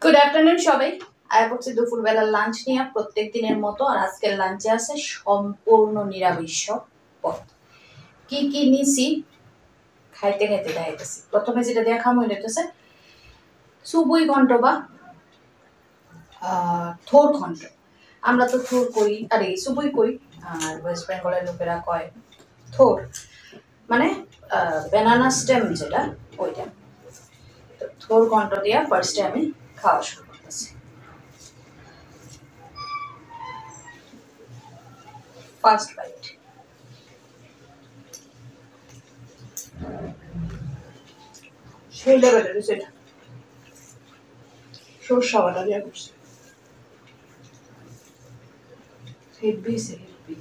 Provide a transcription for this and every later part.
Good afternoon সবাই। আয়া করছি দুপুরবেলার লাঞ্চ নিয়ে প্রত্যেক দিনের মতো। আর আজকের লাঞ্চে আছে সম্পূর্ণ নিরামিষ পদ। কি কি নিছি খাইতে খাইতে দেখাইতেছি। প্রথমে যেটা দেখা খামো হইতেছে সুবুই ঘন্ট বা থোর ঘন্ট। আমরা তো থোর করি, আরে সুবুই কই, আর ওয়েস্ট বেঙ্গলের লোকেরা কয় থোর, মানে ব্যানানা স্টেম যেটা ওইটা। তো থোর ঘন্ট দিয়া ফার্স্টে আমি খাওয়া শুরু করতেছি। First bite. সেই লেভেলের সেটা সরষা বাটা দিয়ে করছি। হেভি সে হেভি।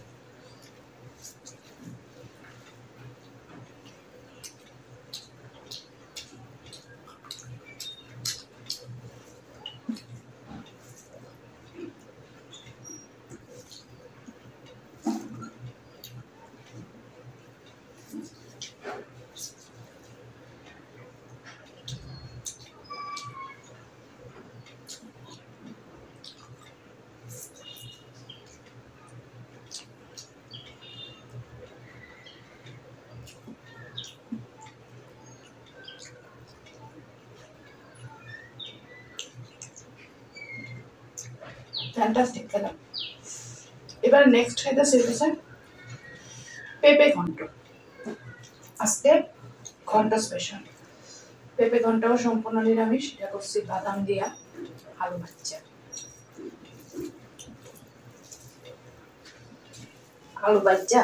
ফ্যান্টাস্টিক খেলাম। এবার নেক্সট খাইতেছে হচ্ছে পেঁপে ঘন্ট। আজকে ঘন্ট স্পেশাল। পেঁপে ঘন্টও সম্পূর্ণ নিরামিষ। এটা করছি বাদাম দিয়া আলু ভাজা। আলু ভাজা,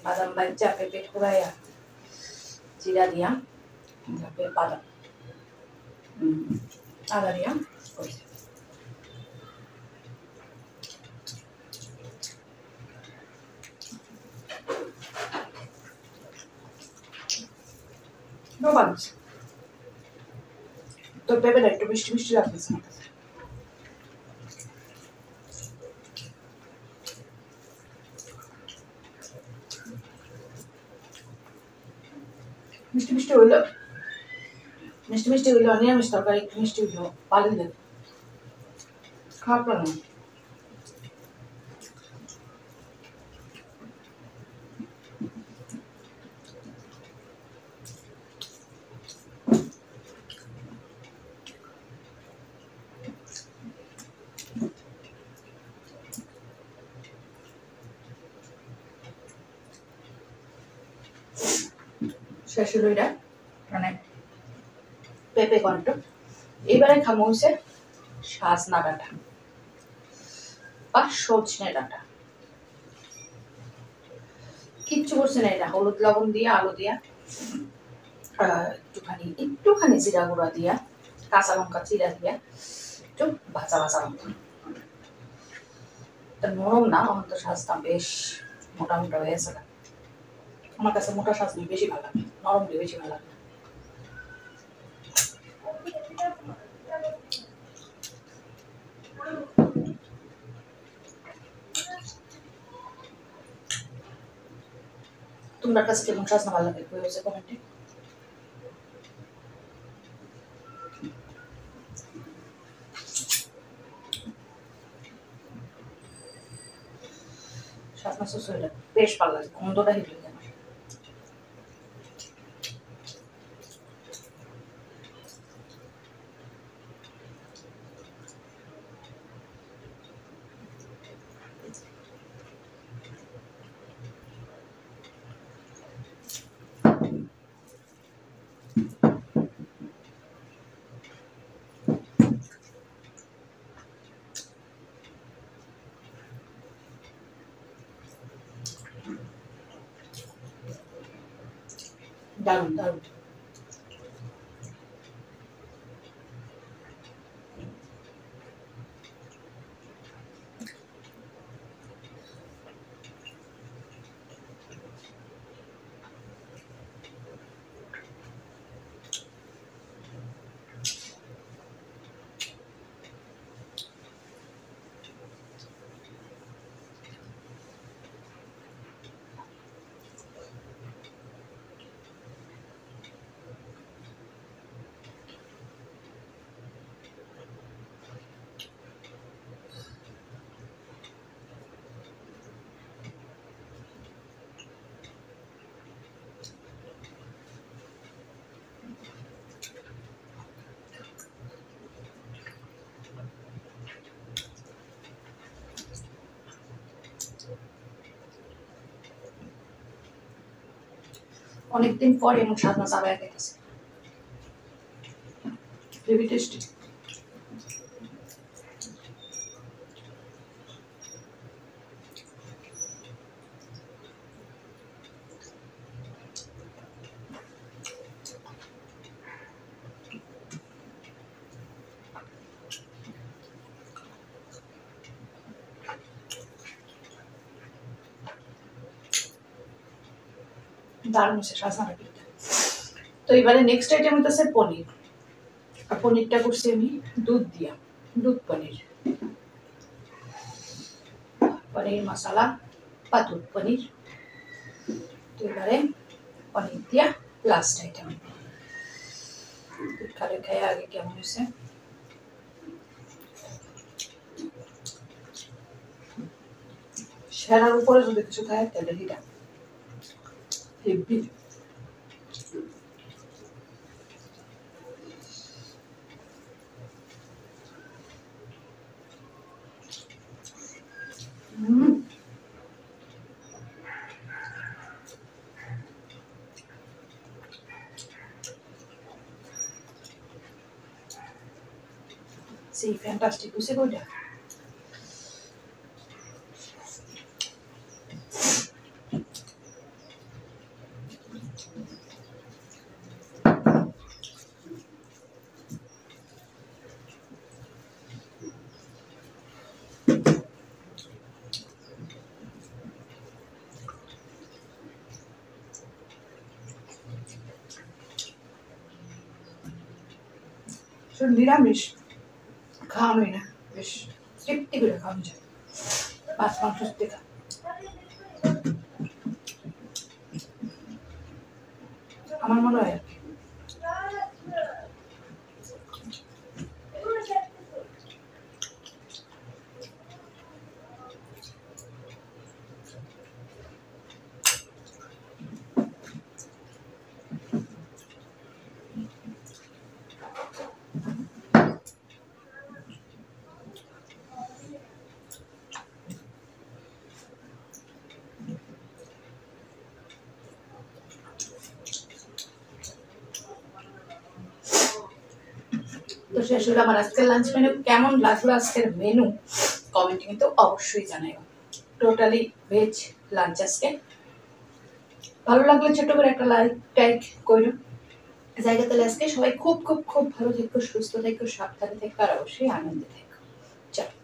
বাদাম ভাজা, পেঁপে কুড়াইয়া জিরা দিয়া, তারপরে বাদাম আদা দিয়া করছি। তোর পেঁপেটা একটু মিষ্টি মিষ্টি লাগতেছে আমার কাছে। মিষ্টি মিষ্টি হইলো, মিষ্টি মিষ্টি হইলো, নিরামিষ তরকারি একটু মিষ্টি হইলো ভালোই লাগে, খারাপ লাগে না। শেষ হলো এটা, মানে পেঁপে ঘন্ট। এবারে খামো হচ্ছে সাজনা ডাঁটা বা সজনে ডাঁটা। কিচ্ছু করছে না, এটা হলুদ লবণ দিয়ে আলু দিয়া একটুখানি একটুখানি জিরা গুঁড়া দিয়া কাঁচা লঙ্কা চিরা দিয়া একটু ভাজা ভাজা মতো। নরম না, আমার তো সাজটা বেশ মোটা মোটা হয়েছে। আমার কাছে মোটা সাজনি বেশি ভালো লাগে, নরম দিয়ে বেশি ভালো লাগে। তোমার কাছে কেমন সাজনা ভালো লাগে হয়েছে কমেন্টে। সাজনা শ্বশুরটা বেশ ভালো লাগে, গন্ধটা হেঁটে যায়। দারুণ দারুণ। অনেকদিন পর এমন স্বাদ মাছ আবার খাইতেছে, হেভি টেস্টি। দারুণ হচ্ছে রাজমাটা কিনতে। তো এবারে নেক্সট আইটেম হইতেছে পনির। আর পনিরটা করছি আমি দুধ দিয়া, দুধ পনির, পনির মশলা বা দুধ পনির। তো এবারে পনির দিয়া লাস্ট আইটেম। দুধ খালে খাই আগে কেমন হয়েছে। সেরার উপরে যদি কিছু খায় তাহলে এটা হেভি। সেই ফ্যান্টাস্টিক বুঝে কোইটা। নিরামিষ খাওয়ানোই না, বেশ তৃপ্তি করে খাওয়ানো যায় মাছ মাংস থেকে। আমার মনে হয় আর কি। তো শেষ হলো আমার আজকের লাঞ্চ মেনু। কেমন লাগলো আজকের মেনু কমেন্টে কিন্তু অবশ্যই জানাইও। টোটালি ভেজ লাঞ্চ আজকে। ভালো লাগলে ছোট করে একটা লাইক টাইক করো। জায়গা তাহলে আজকে সবাই খুব খুব খুব ভালো থেকো, সুস্থ থেকো, সাবধানে থেকো আর অবশ্যই আনন্দে থেকো। চলো।